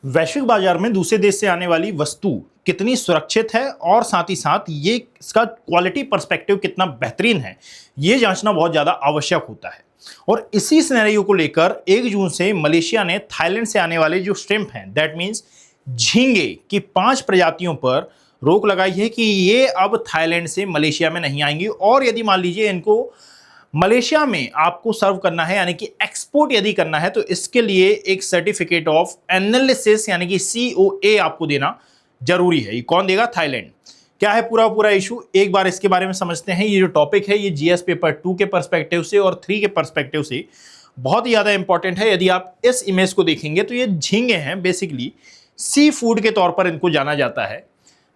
वैश्विक बाजार में दूसरे देश से आने वाली वस्तु कितनी सुरक्षित है और साथ ही साथ ये इसका क्वालिटी पर्सपेक्टिव कितना बेहतरीन है, ये जांचना बहुत ज़्यादा आवश्यक होता है। और इसी सिनेरियो को लेकर 1 जून से मलेशिया ने थाईलैंड से आने वाले जो श्रिम्प हैं, दैट मीन्स झींगे की 5 प्रजातियों पर रोक लगाई है कि ये अब थाईलैंड से मलेशिया में नहीं आएंगी। और यदि मान लीजिए इनको मलेशिया में आपको सर्व करना है यानी कि एक्सपोर्ट यदि करना है, तो इसके लिए एक सर्टिफिकेट ऑफ एनालिसिस यानी कि COA आपको देना जरूरी है। ये कौन देगा? थाईलैंड। क्या है पूरा इशू, एक बार इसके बारे में समझते हैं। ये जो टॉपिक है ये GS पेपर 2 के पर्सपेक्टिव से और 3 के पर्सपेक्टिव से बहुत ही ज़्यादा इंपॉर्टेंट है। यदि आप इस इमेज को देखेंगे तो ये झींगे हैं, बेसिकली सी फूड के तौर पर इनको जाना जाता है।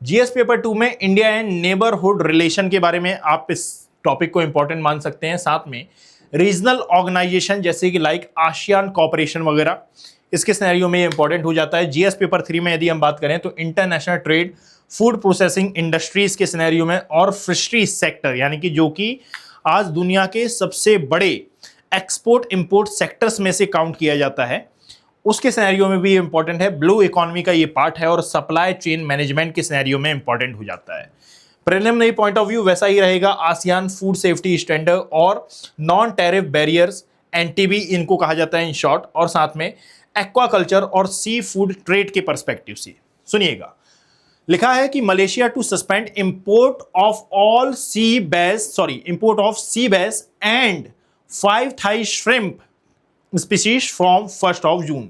GS पेपर 2 में इंडिया एंड नेबरहुड रिलेशन के बारे में आप इस टॉपिक को इंपॉर्टेंट मान सकते हैं। साथ में रीजनल ऑर्गेनाइजेशन जैसे कि लाइक आसियान कॉपरेशन वगैरह, इसके सिनेरियो में ये इंपॉर्टेंट हो जाता है। GS पेपर 3 में यदि हम बात करें तो international trade, food processing industries के सिनेरियो में और फिशरीज सेक्टर यानी कि जो कि आज दुनिया के सबसे बड़े एक्सपोर्ट इंपोर्ट सेक्टर्स में से काउंट किया जाता है, उसके सिनेरियो में भी इंपॉर्टेंट है। ब्लू इकोनॉमी का ये पार्ट है और सप्लाई चेन मैनेजमेंट के सिनेरियो में इंपॉर्टेंट हो जाता है। प्रीलिमिनरी पॉइंट ऑफ व्यू वैसा ही रहेगा, आसियान फूड सेफ्टी स्टैंडर्ड और नॉन टैरिफ बैरियर्स, NTB इनको कहा जाता है इन शॉर्ट, और साथ में एक्वाकल्चर और सी फूड ट्रेड के पर्सपेक्टिव से। सुनिएगा, लिखा है कि Malaysia to suspend import of sea bass and 5 Thai shrimp species from 1 June,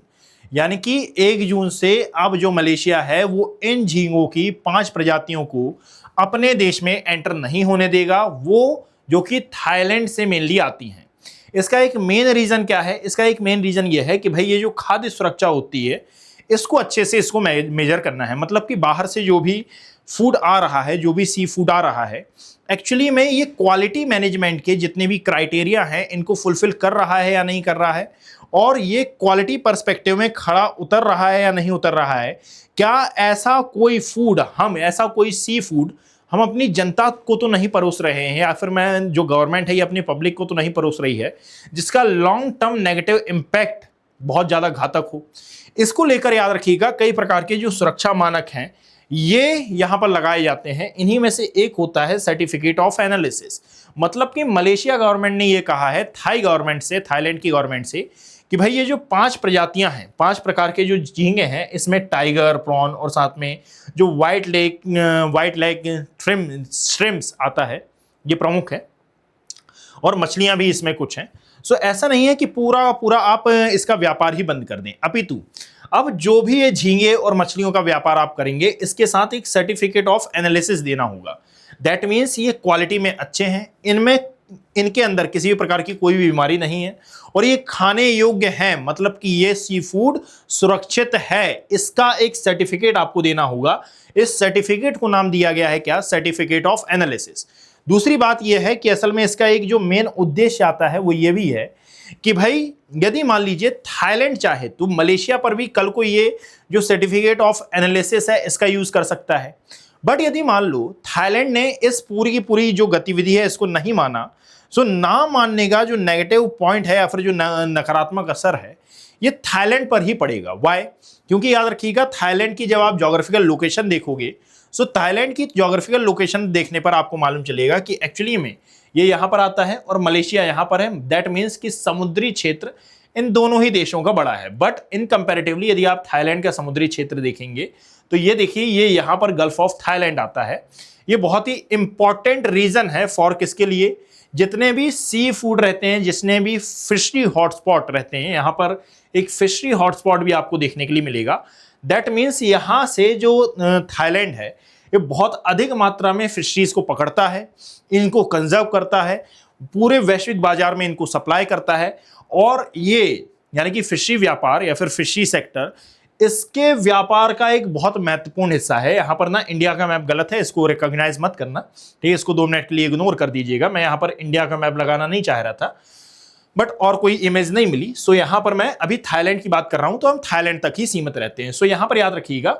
यानी कि 1 जून से अब जो मलेशिया है वो इन झींगों की 5 प्रजातियों को अपने देश में एंटर नहीं होने देगा, वो जो कि थाईलैंड से मेनली आती हैं। इसका एक मेन रीजन क्या है? इसका एक मेन रीजन ये है कि भाई ये जो खाद्य सुरक्षा होती है इसको अच्छे से इसको मेजर करना है। मतलब कि बाहर से जो भी फूड आ रहा है, जो भी सी फूड आ रहा है, एक्चुअली में ये क्वालिटी मैनेजमेंट के जितने भी क्राइटेरिया हैं इनको फुलफिल कर रहा है या नहीं कर रहा है, और ये क्वालिटी पर्सपेक्टिव में खड़ा उतर रहा है या नहीं उतर रहा है। क्या ऐसा कोई फूड ऐसा कोई सी फूड हम अपनी जनता को तो नहीं परोस रहे हैं, या फिर मैं जो गवर्नमेंट है ये अपनी पब्लिक को तो नहीं परोस रही है, जिसका लॉन्ग टर्म नेगेटिव इम्पैक्ट बहुत ज़्यादा घातक हो। इसको लेकर याद रखिएगा कई प्रकार के जो सुरक्षा मानक हैं ये यहाँ पर लगाए जाते हैं। इन्हीं में से एक होता है सर्टिफिकेट ऑफ एनालिसिस। मतलब कि मलेशिया गवर्नमेंट ने ये कहा है थाईलैंड की गवर्नमेंट से कि भाई ये जो 5 प्रजातियां हैं, 5 प्रकार के जो झींगे हैं, इसमें टाइगर प्रॉन और साथ में जो व्हाइट लेग श्रिम्प्स आता है, ये प्रमुख है, और मछलियां भी इसमें कुछ हैं। सो ऐसा नहीं है कि पूरा आप इसका व्यापार ही बंद कर दें, अपितु अब जो भी ये झींगे और मछलियों का व्यापार आप करेंगे इसके साथ एक सर्टिफिकेट ऑफ एनालिसिस देना होगा। दैट मीन्स ये क्वालिटी में अच्छे हैं, इनके अंदर किसी भी प्रकार की कोई भी बीमारी नहीं है और ये खाने योग्य हैं, मतलब कि ये सी फूड सुरक्षित है, इसका एक सर्टिफिकेट आपको देना होगा। इस सर्टिफिकेट को नाम दिया गया है क्या? Certificate of analysis. दूसरी बात यह है कि असल में इसका एक जो मेन उद्देश्य आता है वो ये भी है कि भाई यदि मान लीजिए थाईलैंड चाहे तो मलेशिया पर भी कल को ये जो सर्टिफिकेट ऑफ एनालिसिस है इसका यूज कर सकता है। बट यदि मान लो थाईलैंड ने इस पूरी की पूरी जो गतिविधि है इसको नहीं माना, सो ना मानने का जो नेगेटिव पॉइंट है या फिर जो नकारात्मक असर है ये थाईलैंड पर ही पड़ेगा। वाई? क्योंकि याद रखिएगा थाईलैंड की जब आप ज्योग्राफिकल लोकेशन देखोगे, सो थाईलैंड की ज्योग्राफिकल लोकेशन देखने पर आपको मालूम चलेगा कि एक्चुअली में ये यहाँ पर आता है और मलेशिया यहाँ पर है। दैट मीन्स कि समुद्री क्षेत्र इन दोनों ही देशों का बड़ा है। बट इन कंपैरेटिवली यदि आप थाईलैंड का समुद्री क्षेत्र देखेंगे तो ये देखिए ये यहाँ पर गल्फ ऑफ थाईलैंड आता है। ये बहुत ही इंपॉर्टेंट रीजन है फॉर किसके लिए? जितने भी सी फूड रहते हैं, जितने भी फिशरी हॉटस्पॉट रहते हैं, यहाँ पर एक फिशरी हॉटस्पॉट भी आपको देखने के लिए मिलेगा। दैट मीन्स यहाँ से जो थाईलैंड है ये बहुत अधिक मात्रा में फिशरीज को पकड़ता है, इनको कंजर्व करता है, पूरे वैश्विक बाजार में इनको सप्लाई करता है, और ये यानी कि फिशरी व्यापार या फिर फिशरी सेक्टर इसके व्यापार का एक बहुत महत्वपूर्ण हिस्सा है। यहाँ पर ना इंडिया का मैप गलत है, इसको रिकॉग्नाइज मत करना, ठीक है? इसको 2 मिनट के लिए इग्नोर कर दीजिएगा। मैं यहाँ पर इंडिया का मैप लगाना नहीं चाह रहा था, बट और कोई इमेज नहीं मिली। सो यहाँ पर मैं अभी थाईलैंड की बात कर रहा हूँ, तो हम थाईलैंड तक ही सीमित रहते हैं। सो यहाँ पर याद रखिएगा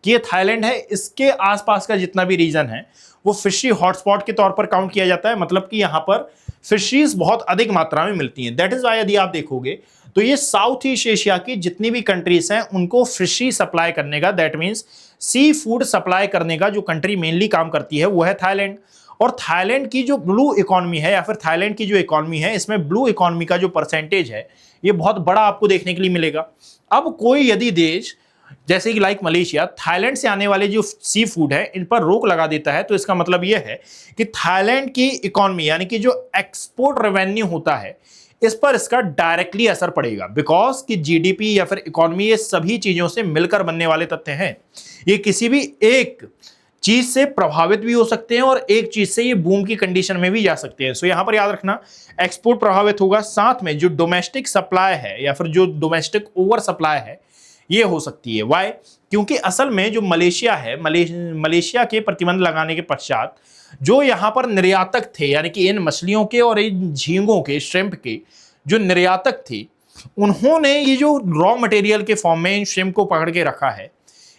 कि ये थाईलैंड है, इसके आसपास का जितना भी रीजन है वो फिशरी हॉटस्पॉट के तौर पर काउंट किया जाता है। मतलब कि यहाँ पर फिशरीज बहुत अधिक मात्रा में मिलती हैं। दैट इज वाई यदि आप देखोगे तो ये साउथ ईस्ट एशिया की जितनी भी कंट्रीज हैं उनको फिशी सप्लाई करने का, that means sea food supply करने का जो कंट्री मेनली काम करती है वो है थाईलैंड। और थाईलैंड की जो ब्लू इकोनॉमी है या फिर थाईलैंड की जो इकोनॉमी है, इसमें ब्लू इकोनॉमी का जो परसेंटेज है ये बहुत बड़ा आपको देखने के लिए मिलेगा। अब कोई यदि देश जैसे कि लाइक मलेशिया थाईलैंड से आने वाले जो सी फूड है इन पर रोक लगा देता है, तो इसका मतलब यह है कि थाईलैंड की इकोनॉमी यानी कि जो एक्सपोर्ट रेवेन्यू होता है इस पर इसका डायरेक्टली असर पड़ेगा, बिकॉज कि जीडीपी या फिर इकोनॉमी ये सभी चीजों से मिलकर बनने वाले तथ्य हैं। ये किसी भी एक चीज से प्रभावित भी हो सकते हैं और एक चीज से ये बूम की कंडीशन में भी जा सकते हैं। सो यहां पर याद रखना एक्सपोर्ट प्रभावित होगा, साथ में जो डोमेस्टिक सप्लाई है या फिर जो डोमेस्टिक ओवर सप्लाई है ये हो सकती है। वाई? क्योंकि असल में जो मलेशिया है, मलेशिया के प्रतिबंध लगाने के पश्चात जो यहां पर निर्यातक थे यानी कि इन मछलियों के और इन झींगों के, श्रिम्प के जो निर्यातक थे, उन्होंने ये जो रॉ मटेरियल के फॉर्म में इन श्रिम्प को पकड़ के रखा है,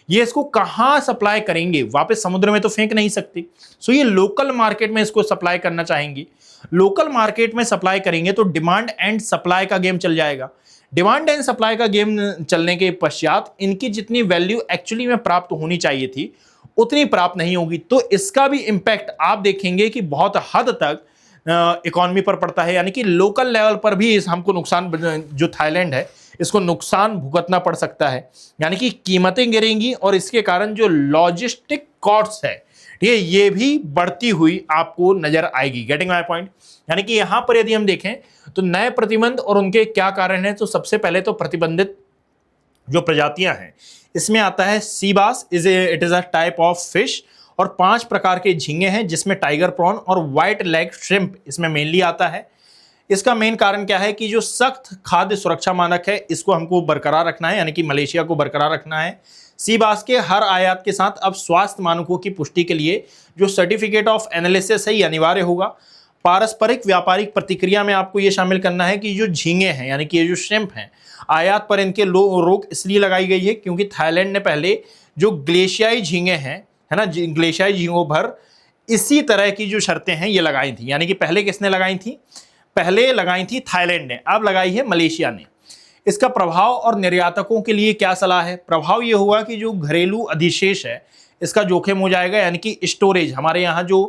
ये इसको कहां सप्लाई करेंगे? वापस समुद्र में तो फेंक नहीं सकते। सो ये लोकल मार्केट में इसको सप्लाई करना चाहेंगे। लोकल मार्केट में सप्लाई करेंगे तो डिमांड एंड सप्लाई का गेम चल जाएगा। डिमांड एंड सप्लाई का गेम चलने के पश्चात इनकी जितनी वैल्यू एक्चुअली में प्राप्त होनी चाहिए थी उतनी प्राप्त नहीं होगी। तो इसका भी इंपैक्ट आप देखेंगे कि बहुत हद तक इकोनॉमी पर पड़ता है, यानी कि लोकल लेवल पर भी हमको नुकसान, जो थाईलैंड है इसको नुकसान भुगतना पड़ सकता है, यानी कि कीमतें गिरेंगी और इसके कारण जो लॉजिस्टिक कॉस्ट है ये भी बढ़ती हुई आपको नजर आएगी। Getting my point? यानी कि यहां पर यदि हम देखें तो नए प्रतिबंध और उनके क्या कारण हैं, तो सबसे पहले तो प्रतिबंधित जो प्रजातियां हैं इसमें आता है सी बास, it is a type of fish, और 5 प्रकार के झींगे हैं जिसमें टाइगर प्रॉन और व्हाइट लेग श्रिम्प इसमें मेनली आता है। इसका मेन कारण क्या है कि जो सख्त खाद्य सुरक्षा मानक है इसको हमको बरकरार रखना है, यानी कि मलेशिया को बरकरार रखना है। सी बास के हर आयात के साथ अब स्वास्थ्य मानकों की पुष्टि के लिए जो सर्टिफिकेट ऑफ एनालिसिस है ये अनिवार्य होगा। पारस्परिक व्यापारिक प्रतिक्रिया में आपको ये शामिल करना है कि जो झींगे हैं यानी कि ये जो श्रिम्प हैं, आयात पर इनके रोक इसलिए लगाई गई है क्योंकि थाईलैंड ने पहले जो ग्लेशियाई झींगे हैं, है ना, ग्लेशियाई झींगों पर इसी तरह की जो शर्तें हैं ये लगाई थी। यानी कि पहले किसने लगाई थी? पहले लगाई थी थाईलैंड ने, अब लगाई है मलेशिया ने। इसका प्रभाव और निर्यातकों के लिए क्या सलाह है? प्रभाव ये हुआ कि जो घरेलू अधिशेष है इसका जोखिम हो जाएगा, यानी कि स्टोरेज, हमारे यहाँ जो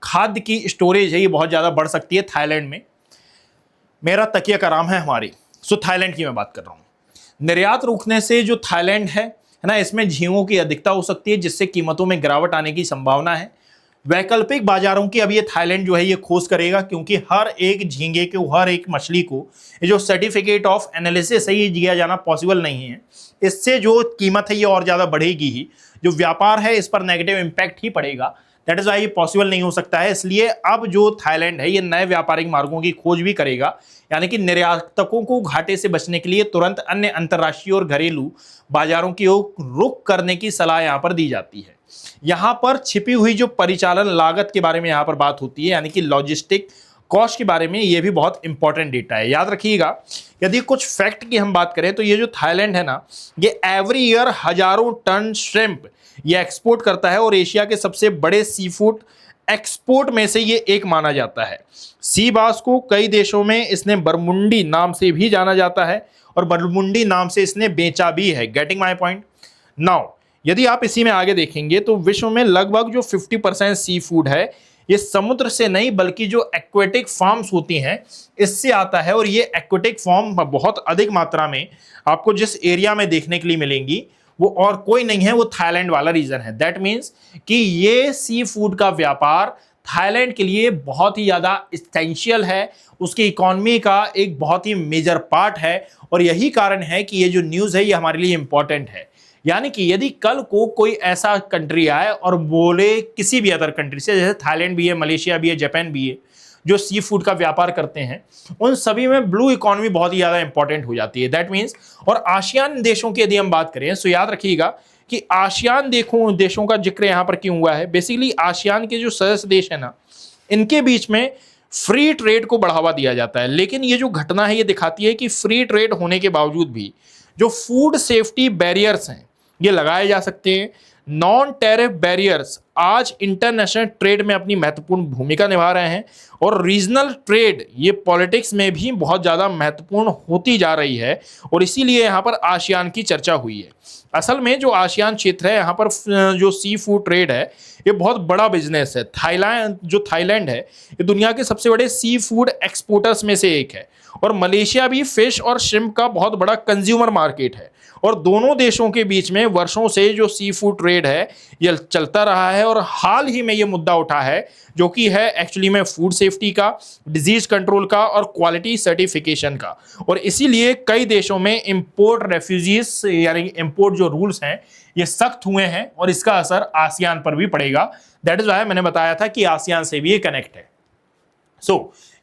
खाद्य की स्टोरेज है ये बहुत ज़्यादा बढ़ सकती है थाईलैंड में। मेरा तकिया का राम है हमारी। सो थाईलैंड की मैं बात कर रहा हूँ। निर्यात रोकने से जो थाईलैंड है ना, इसमें झींगों की अधिकता हो सकती है जिससे कीमतों में गिरावट आने की संभावना है। वैकल्पिक बाजारों की अब ये थाईलैंड जो है ये खोज करेगा, क्योंकि हर एक झींगे को, हर एक मछली को ये जो सर्टिफिकेट ऑफ एनालिसिस है ये दिया जाना पॉसिबल नहीं है। इससे जो कीमत है ये और ज़्यादा बढ़ेगी ही, जो व्यापार है इस पर नेगेटिव इम्पैक्ट ही पड़ेगा। दैट इज वाई ये पॉसिबल नहीं हो सकता है। इसलिए अब जो थाईलैंड है ये नए व्यापारिक मार्गों की खोज भी करेगा, यानी कि निर्यातकों को घाटे से बचने के लिए तुरंत अन्य अंतर्राष्ट्रीय और घरेलू बाजारों की ओर रुख करने की सलाह यहाँ पर दी जाती है। यहाँ पर छिपी हुई जो परिचालन लागत के बारे में यहाँ पर बात होती है, यानी कि लॉजिस्टिक कॉस्ट के बारे में, ये भी बहुत इंपॉर्टेंट डेटा है। याद रखिएगा, यदि कुछ फैक्ट की हम बात करें तो ये जो थाईलैंड है ना, ये एवरी ईयर हजारों टन श्रिम्प ये एक्सपोर्ट करता है और एशिया के सबसे बड़े सी फूड एक्सपोर्ट में से ये एक माना जाता है। सी बास को कई देशों में इसने बरमुंडी नाम से भी जाना जाता है और बरमुंडी नाम से इसने बेचा भी है। Getting my point? नाउ यदि आप इसी में आगे देखेंगे तो विश्व में लगभग जो 50% सी फूड है ये समुद्र से नहीं बल्कि जो एक्वेटिक फार्म्स होती हैं इससे आता है, और ये एक्वेटिक फार्म बहुत अधिक मात्रा में आपको जिस एरिया में देखने के लिए मिलेंगी वो और कोई नहीं है, वो थाईलैंड वाला रीजन है। दैट मीन्स कि ये सी फूड का व्यापार थाईलैंड के लिए बहुत ही ज़्यादा एसेंशियल है, उसकी इकोनॉमी का एक बहुत ही मेजर पार्ट है, और यही कारण है कि ये जो न्यूज़ है ये हमारे लिए इंपॉर्टेंट है। यानी कि यदि कल को कोई ऐसा कंट्री आए और बोले किसी भी अदर कंट्री से, जैसे थाईलैंड भी है, मलेशिया भी है, जापान भी है, जो सी फूड का व्यापार करते हैं, उन सभी में ब्लू इकोनॉमी बहुत ही ज़्यादा इंपॉर्टेंट हो जाती है। दैट मीन्स, और आसियान देशों की यदि हम बात करें तो याद रखिएगा कि आसियान देशों का जिक्र यहाँ पर क्यों हुआ है। बेसिकली आसियान के जो सदस्य देश है ना, इनके बीच में फ्री ट्रेड को बढ़ावा दिया जाता है, लेकिन ये जो घटना है ये दिखाती है कि फ्री ट्रेड होने के बावजूद भी जो फूड सेफ्टी बैरियर्स हैं ये लगाए जा सकते हैं। नॉन टैरिफ बैरियर्स आज इंटरनेशनल ट्रेड में अपनी महत्वपूर्ण भूमिका निभा रहे हैं और रीजनल ट्रेड ये पॉलिटिक्स में भी बहुत ज़्यादा महत्वपूर्ण होती जा रही है और इसीलिए यहाँ पर आसियान की चर्चा हुई है। असल में जो आसियान क्षेत्र है यहाँ पर जो सी फूड ट्रेड है ये बहुत बड़ा बिजनेस है। थाईलैंड है ये दुनिया के सबसे बड़े सी फूड एक्सपोर्टर्स में से एक है और मलेशिया भी फिश और श्रिम्प का बहुत बड़ा कंज्यूमर मार्केट है और दोनों देशों के बीच में वर्षों से जो सी फूड ट्रेड है ये चलता रहा है और हाल ही में ये मुद्दा उठा है जो कि है एक्चुअली में फूड सेफ्टी का, डिजीज कंट्रोल का और क्वालिटी सर्टिफिकेशन का। और इसीलिए कई देशों में इंपोर्ट रेफ्यूजीज यानी इंपोर्ट जो रूल्स हैं ये सख्त हुए हैं और इसका असर आसियान पर भी पड़ेगा। दैट इज व्हाई मैंने बताया था कि आसियान से भी ये कनेक्ट है।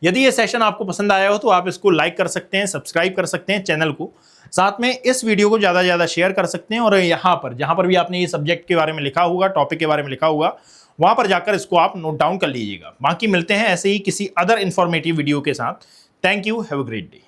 यदि ये सेशन आपको पसंद आया हो तो आप इसको लाइक कर सकते हैं, सब्सक्राइब कर सकते हैं चैनल को, साथ में इस वीडियो को ज़्यादा से ज़्यादा शेयर कर सकते हैं और यहाँ पर जहाँ पर भी आपने ये सब्जेक्ट के बारे में लिखा होगा, टॉपिक के बारे में लिखा होगा, वहाँ पर जाकर इसको आप नोट डाउन कर लीजिएगा। बाकी मिलते हैं ऐसे ही किसी अदर इंफॉर्मेटिव वीडियो के साथ। Thank you, have a great day.